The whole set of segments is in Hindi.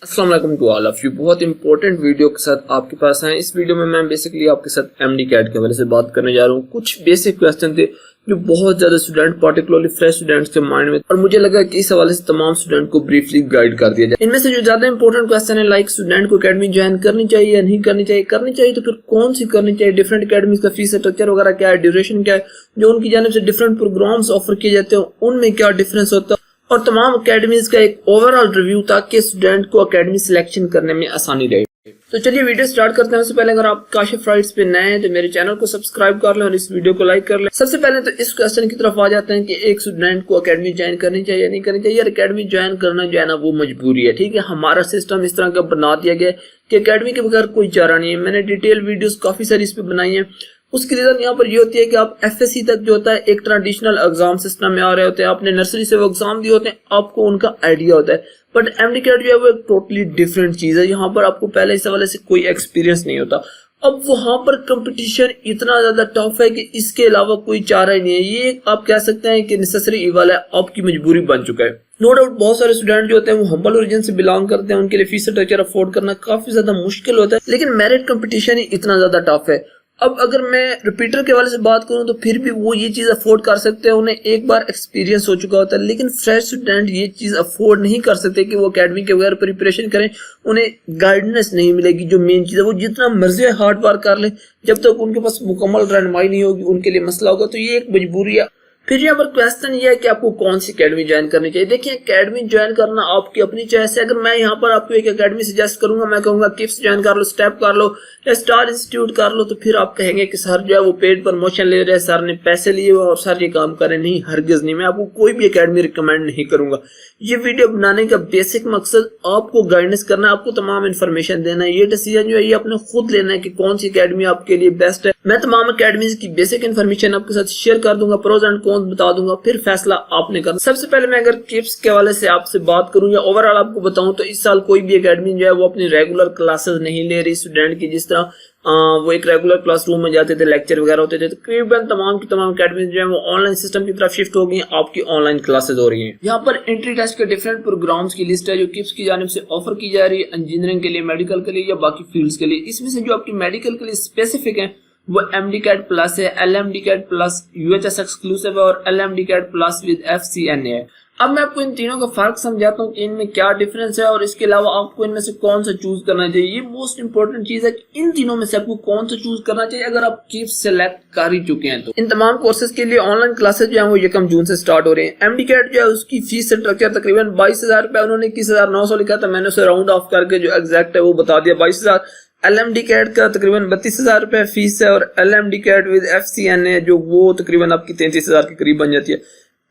अस्सलाम वालेकुम टू ऑल ऑफ यू। बहुत इंपॉर्टेंट वीडियो के साथ आपके पास है। इस वीडियो में मैं बेसिकली आपके साथ MDCAT के हवाले से बात करने जा रहा हूँ। कुछ बेसिक क्वेश्चन थे जो बहुत ज्यादा स्टूडेंट पार्टिकुलरली फ्रेश स्टूडेंट्स के माइंड में, और मुझे लगा कि इस हवाले से तमाम स्टूडेंट को ब्रीफली गाइड कर दिया जाए। इनमें से जो ज्यादा इंपॉर्टेंट क्वेश्चन है, लाइक स्टूडेंट को अकेडमी ज्वाइन करनी चाहिए या नहीं करनी चाहिए, करनी चाहिए तो फिर कौन सी करनी चाहिए, डिफरेंट अकेडमीज का फीस स्ट्रक्चर वगैरह क्या है, ड्यूरेशन क्या है, जो उनकी जानिब से डिफरेंट प्रोग्राम्स ऑफर किए जाते हैं उनमें क्या डिफरेंस होता है, और तमाम अकेडमीज का एक ओवरऑल रिव्यू ताकि स्टूडेंट को अकेडमी सिलेक्शन करने में आसानी रहे। तो चलिए वीडियो स्टार्ट करते हैं। उससे पहले अगर आप काशिफ राइट्स पे नए हैं तो मेरे चैनल को सब्सक्राइब कर लें और इस वीडियो को लाइक कर लें। सबसे पहले तो इस क्वेश्चन की तरफ आ जाते हैं कि एक स्टूडेंट को अकेडमी ज्वाइन करनी चाहिए या नहीं करनी चाहिए। यार अकेडमी ज्वाइन करना जो है ना वो मजबूरी है, ठीक है। हमारा सिस्टम इस तरह का बना दिया गया है कि अकेडमी के बगैर कोई चारा नहीं है। मैंने डिटेल वीडियोस काफी सारी इस पे बनाई है। उसकी रीजन यहाँ पर ये होती है कि आप FSC तक जो होता है एक ट्रेडिशनल एग्जाम सिस्टम में आ रहे होते हैं, आपने नर्सरी से वो एग्जाम दिए होते हैं, आपको उनका आइडिया होता है। बट MDCAT जो है वो एक टोटली डिफरेंट चीज है। यहाँ पर आपको पहले इस हवाले से कोई एक्सपीरियंस नहीं होता। अब वहां पर कंपटीशन इतना ज्यादा टफ है कि इसके अलावा कोई चारा ही नहीं है। ये आप कह सकते हैं कि नेसेसरी इवल है, आपकी मजबूरी बन चुका है। नो डाउट बहुत सारे स्टूडेंट जो होते हैं वो हम्बल ओरिजिन से बिलोंग करते हैं, उनके लिए फीस स्ट्रक्चर अफोर्ड करना काफी ज्यादा मुश्किल होता है, लेकिन मेरिट कंपटीशन ही इतना ज्यादा टफ है। अब अगर मैं रिपीटर के हवाले से बात करूं तो फिर भी वो ये चीज अफोर्ड कर सकते हैं, उन्हें एक बार एक्सपीरियंस हो चुका होता है। लेकिन फ्रेश स्टूडेंट ये चीज अफोर्ड नहीं कर सकते कि वो अकेडमी के बगैर प्रिपरेशन करें, उन्हें गाइडेंस नहीं मिलेगी। जो मेन चीज है वो जितना मर्जी हार्ड वर्क कर ले, जब तक उनके पास मुकम्मल रहनुमाई नहीं होगी उनके लिए मसला होगा। तो ये एक मजबूरी है। फिर यहाँ पर क्वेश्चन ये है कि आपको कौन सी एकेडमी ज्वाइन करनी चाहिए। देखिए अकेडमी ज्वाइन करना आपकी अपनी चॉइस है। अगर मैं यहाँ पर आपको एक एकेडमी सजेस्ट करूंगा, मैं कहूंगा किप्स ज्वाइन कर लो, स्टेप कर लो या स्टार इंस्टीट्यूट कर लो, तो फिर आप कहेंगे कि सर जो है वो पेड प्रमोशन ले रहे हैं, सर ने पैसे लिए हुए और सर ये काम करें। नहीं, हरगिज नहीं। मैं आपको कोई भी एकेडमी रिकमेंड नहीं करूंगा। ये वीडियो बनाने का बेसिक मकसद आपको गाइडेंस करना है, आपको तमाम इन्फॉर्मेशन देना है। ये डिसीजन जो है ये अपने खुद लेना है कि कौन सी एकेडमी आपके लिए बेस्ट है। मैं तमाम एकेडमीज की बेसिक इन्फॉर्मेशन आपके साथ शेयर कर दूंगा, प्रोज एंड कॉन्स बता दूंगा, फिर फैसला आपने करना। सबसे पहले मैं अगर किप्स के हवाले से आपसे बात करूं या ओवरऑल आपको बताऊं तो इस साल कोई भी एकेडमी जो है वो अपनी रेगुलर क्लासेस नहीं ले रही स्टूडेंट की। जिस तरह वो एक रेगुलर क्लासरूम में जाते थे, लेक्चर वगैरह होते थे, तकरीबन तमाम की तमाम एकेडमी जो है वो ऑनलाइन सिस्टम की तरफ शिफ्ट हो गई। आपकी ऑनलाइन क्लासेस हो रही हैं। यहाँ पर एंट्री टेस्ट के डिफरेंट प्रोग्राम्स की लिस्ट है जो किप्स की जानिब से ऑफर की जा रही है, इंजीनियरिंग के लिए, मेडिकल के लिए या बाकी फील्ड्स के लिए। इसमें से जो आपकी मेडिकल के लिए स्पेसिफिक है वो MDCAT प्लस है, LMDCAT प्लस UHS एक्सक्लूसिव है और LMDCAT प्लस विद FCNA है। अब मैं आपको इन तीनों का फर्क समझाता हूँ कि इनमें क्या डिफरेंस है और इसके अलावा आपको इनमें से कौन सा चूज करना चाहिए। ये मोस्ट इंपोर्टेंट चीज है कि इन तीनों में से आपको कौन सा चूज करना चाहिए अगर आप किप्स सेलेक्ट कर ही चुके हैं तो। इन तमाम कोर्सेज के लिए ऑनलाइन क्लासेज जो है वो 1 जून से स्टार्ट हो रहे हैं। MDCAT जो है उसकी फीस स्ट्रक्चर तकरीबन 22,000 रुपए, उन्होंने 21,900 लिखा था, मैंने उसे राउंड ऑफ करके जो एग्जैक्ट है वो बता दिया 22,000। LMDCAT का तकरीबन 32,000 रुपए फीस है और LMDCAT विद FCNA जो वो तकरीबन आपकी 33,000 के करीब बन जाती है।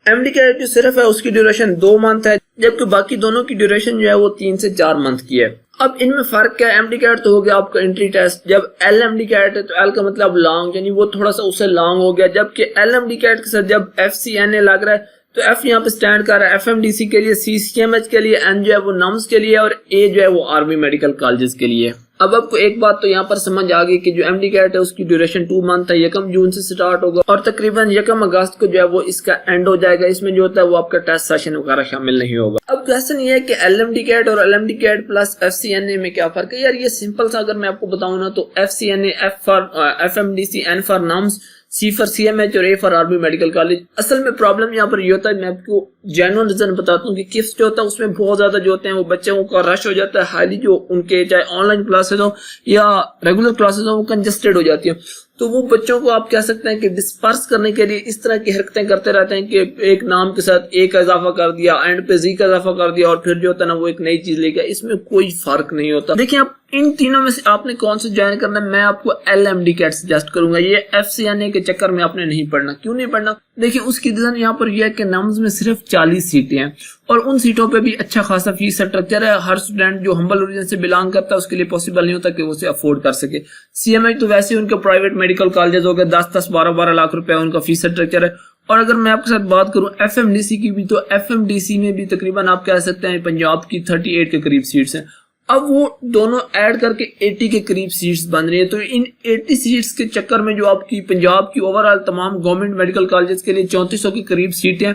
MDCAT जो सिर्फ है उसकी ड्यूरेशन 2 मंथ है, जबकि बाकी दोनों की ड्यूरेशन जो है वो 3 से 4 मंथ की है। अब इनमें फर्क क्या है? MDCAT तो हो गया आपका एंट्री टेस्ट, जब LMDCAT है तो L का मतलब लॉन्ग, यानी वो थोड़ा सा उससे लॉन्ग हो गया, जबकि LMDCAT के साथ जब FCNA लग रहा है तो F यहाँ पे स्टैंड कर रहा है FMDC के लिए, C CMH के लिए, N जो है वो नम्स के लिए और A जो है वो आर्मी मेडिकल कॉलेजेस के लिए। अब आपको एक बात तो यहाँ पर समझ आ गई कि जो MDCAT है उसकी ड्यूरेशन 2 मंथ है, 1 जून से स्टार्ट होगा और तकरीबन 1 अगस्त को जो है वो इसका एंड हो जाएगा। इसमें जो होता है वो आपका टेस्ट सेशन वगैरह शामिल नहीं होगा। अब क्वेश्चन ये है कि LMDCAT और LMDCAT प्लस FCNA में क्या फर्क है। यार ये सिंपल सा अगर मैं आपको बताऊं ना तो FCNA F for FMDC, N for nums, C for CMH और A for army medical college. असल में प्रॉब्लम यहाँ पर ये होता है, मैं आपको जेन्युइन रीजन बताता हूँ कि किप्स जो होता है उसमें बहुत ज्यादा जो होते हैं वो बच्चों का रश हो जाता है, हाईली जो उनके चाहे ऑनलाइन क्लासेस हो या रेगुलर क्लासेस हो वो कंजस्टेड हो जाती है। तो वो बच्चों को आप कह सकते हैं कि डिस्पर्स करने के लिए इस तरह की हरकतें करते रहते हैं कि एक नाम के साथ A का इजाफा कर दिया, एंड पे Z का इजाफा कर दिया और फिर जो होता है ना वो एक नई चीज लेके। इसमें कोई फर्क नहीं होता। देखिए आप इन तीनों में से आपने कौन सा ज्वाइन करना है, मैं आपको LMDCAT सजेस्ट करूंगा। ये FCNA के चक्कर में आपने नहीं पढ़ना। क्यों नहीं पढ़ना? देखिए उसकी रीजन यहाँ पर यह है कि नम्स में सिर्फ 40 सीटें हैं और उन सीटों पे भी अच्छा खासा फीस स्ट्रक्चर है। हर स्टूडेंट जो हम्बल ओरिजिन से बिलोंग करता है उसके लिए पॉसिबल नहीं होता कि वो उसे अफोर्ड कर सके। CMH तो वैसे उनके प्राइवेट मेडिकल कॉलेजेस हो गए, 10-10, 12-12 लाख रुपए उनका फीस स्ट्रक्चर है। और अगर मैं आपके साथ बात करूं FMDC की भी, तो FMDC में भी तकरीबन आप कह सकते हैं पंजाब की 38 के करीब सीट्स हैं। अब वो दोनों ऐड करके 80 के करीब सीट्स बन रही है। तो इन 80 सीट्स के चक्कर में जो आपकी पंजाब की ओवरऑल तमाम गवर्नमेंट मेडिकल कॉलेजेस के लिए 3400 के करीब सीटें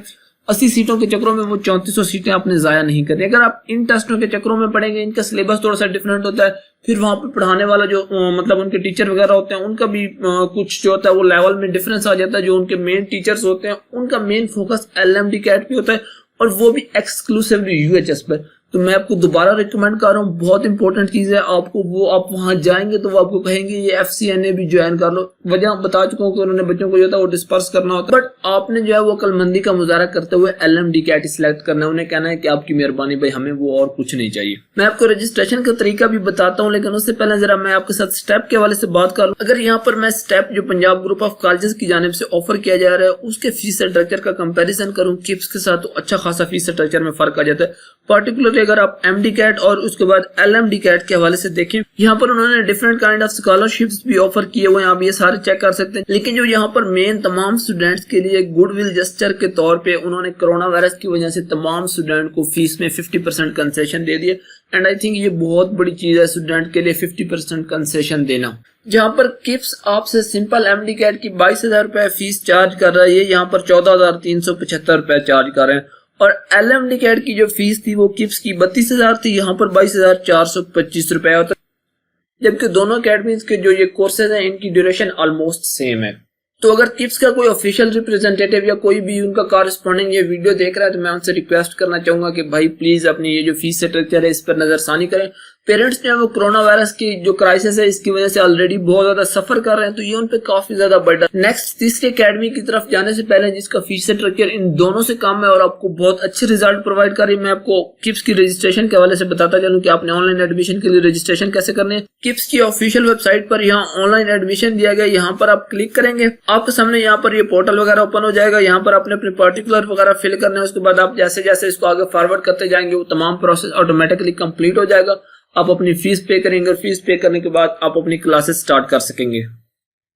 80 सीटों के चक्रों में वो 3400 सीटें आपने जाया नहीं करनी। अगर आप इन टेस्टों के चक्रों में पढ़ेंगे, इनका सिलेबस थोड़ा सा डिफरेंट होता है, फिर वहां पे पढ़ाने वाला जो मतलब उनके टीचर वगैरह होते हैं उनका भी कुछ जो होता है वो लेवल में डिफरेंस आ जाता है। जो उनके मेन टीचर्स होते हैं उनका मेन फोकस LMDCAT पे होता है और वो भी एक्सक्लूसिवली UHS पर। तो मैं आपको दोबारा रिकमेंड कर रहा हूँ, बहुत इंपॉर्टेंट चीज है आपको, वो आप वहां जाएंगे तो वो आपको कहेंगे ये FCNA भी ज्वाइन कर लो। वजह बता चुका हूँ कि उन्होंने बच्चों को जो था वो डिस्पर्स करना होता है, बट आपने जो है वो अक्लमंदी का मुजाहरा करते हुए LMDCAT सिलेक्ट करना है। उन्हें कहना है कि आपकी मेहरबानी भाई, हमें वो और कुछ नहीं चाहिए। मैं आपको रजिस्ट्रेशन का तरीका भी बताता हूँ, लेकिन उससे पहले जरा मैं आपके साथ स्टेप के हवाले से बात कर लूँ। अगर यहाँ पर मैं स्टेप जो पंजाब ग्रुप ऑफ कॉलेजेस की जानिब से ऑफर किया जा रहा है उसके फीस स्ट्रक्चर का कंपेरिजन करूँ किप्स के साथ, तो अच्छा खासा फीस स्ट्रक्चर में फर्क आ जाता है। पर्टिकुलरली अगर आप MDCAT और उसके बाद LMDCAT के हवाले से देखें, यहाँ पर उन्होंने डिफरेंट काइंड ऑफ स्कॉलरशिप्स भी ऑफर किए हुए हैं, आप ये सारे चेक कर सकते हैं। लेकिन जो यहाँ पर मेन तमाम स्टूडेंट्स के लिए गुडविल जेस्चर के तौर पे उन्होंने कोरोना वायरस की वजह से तमाम स्टूडेंट को फीस में 50% कंसेशन दे दिए। एंड आई थिंक ये बहुत बड़ी चीज है स्टूडेंट के लिए 50% कंसेशन देना। जहाँ पर किप्स आपसे सिंपल MDCAT की 22,000 रुपए फीस चार्ज कर रहा है, ये यहाँ पर 14,375 रुपए चार्ज कर रहे हैं। और LMDCAT की जो फीस थी वो किप्स की 32,000 थी, यहाँ पर 22,425 रुपए होता है। जबकि दोनों अकेडमीज के जो ये कोर्सेज हैं इनकी ड्यूरेशन ऑलमोस्ट सेम है। तो अगर किप्स का कोई ऑफिशियल रिप्रेजेंटेटिव या कोई भी उनका कॉरेस्पॉन्डिंग ये वीडियो देख रहा है तो मैं उनसे रिक्वेस्ट करना चाहूंगा कि भाई प्लीज अपनी ये जो फीस स्ट्रक्चर है इस पर नजरसानी करें। पेरेंट्स जो है वो कोरोना वायरस की जो क्राइसिस है इसकी वजह से ऑलरेडी बहुत ज्यादा सफर कर रहे हैं, तो ये उन पे काफी ज्यादा बर्डन। नेक्स्ट तीसरी अकेडमी की तरफ जाने से पहले जिसका फीस स्ट्रक्चर इन दोनों से कम है और आपको बहुत अच्छे रिजल्ट प्रोवाइड कर रही है, मैं आपको किप्स की रजिस्ट्रेशन के हवाले से बताता चलूं कि आपने ऑनलाइन एडमिशन के लिए रजिस्ट्रेशन कैसे करने है। किप्स की ऑफिशियल वेबसाइट पर यहाँ ऑनलाइन एडमिशन दिया गया, यहाँ पर आप क्लिक करेंगे, आपके सामने यहाँ पर ये पोर्टल वगैरह ओपन हो जाएगा। यहाँ पर आपने अपने पर्टिकुलर वगैरह फिल करने हैं, उसके बाद आप जैसे जैसे इसको आगे फॉरवर्ड करते जाएंगे वो तमाम प्रोसेस ऑटोमेटिकली कंप्लीट हो जाएगा। आप अपनी फीस पे करेंगे और फीस पे करने के बाद आप अपनी क्लासेस स्टार्ट कर सकेंगे।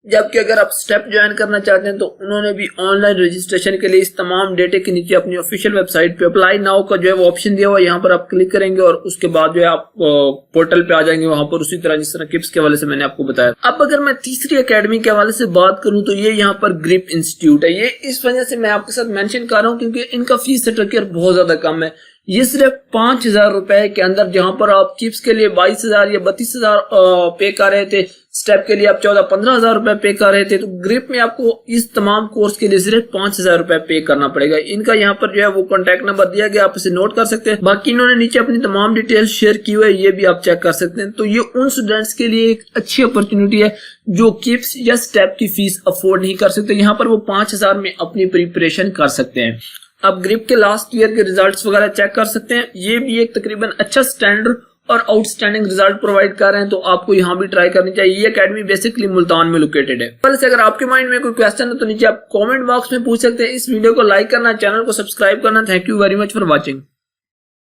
जबकि अगर आप स्टेप ज्वाइन करना चाहते हैं तो उन्होंने भी ऑनलाइन रजिस्ट्रेशन के लिए इस तमाम डेटे के नीचे अपनी ऑफिशियल वेबसाइट पे अप्लाई नाउ का जो है वो ऑप्शन दिया हुआ है, यहाँ पर आप क्लिक करेंगे और उसके बाद जो है आप पोर्टल पे आ जाएंगे, वहां पर उसी तरह जिस तरह किप्स के हवाले से मैंने आपको बताया। अब अगर मैं तीसरी अकेडमी के हवाले से बात करूं तो ये यहाँ पर ग्रिप इंस्टीट्यूट है। ये इस वजह से मैं आपके साथ मेंशन कर रहा हूँ क्योंकि इनका फीस स्ट्रक्चर बहुत ज्यादा कम है। ये सिर्फ 5,000 रुपए के अंदर, जहां पर आप किप्स के लिए 22,000 या 32,000 पे कर रहे थे, स्टेप के लिए आप 14-15,000 रुपए पे कर रहे थे, तो ग्रिप में आपको इस तमाम कोर्स के लिए सिर्फ 5,000 रुपए पे करना पड़ेगा। इनका यहाँ पर जो है वो कॉन्टैक्ट नंबर दिया गया, आप इसे नोट कर सकते हैं। बाकी इन्होंने नीचे अपनी तमाम डिटेल्स शेयर की हुई है, ये भी आप चेक कर सकते हैं। तो ये उन स्टूडेंट्स के लिए एक अच्छी अपॉर्चुनिटी है जो किप्स या स्टेप की फीस अफोर्ड नहीं कर सकते। यहाँ पर वो 5,000 में अपनी प्रिपरेशन कर सकते हैं। आप ग्रिप के लास्ट ईयर के रिजल्ट्स वगैरह चेक कर सकते हैं, ये भी एक तकरीबन अच्छा स्टैंडर्ड और आउटस्टैंडिंग रिजल्ट प्रोवाइड कर रहे हैं, तो आपको यहाँ भी ट्राई करनी चाहिए। ये एकेडमी बेसिकली मुल्तान में लोकेटेड है। पहले से अगर आपके माइंड में कोई क्वेश्चन है तो नीचे आप कमेंट बॉक्स में पूछ सकते हैं। इस वीडियो को लाइक करना, चैनल को सब्सक्राइब करना। Thank you very much for watching.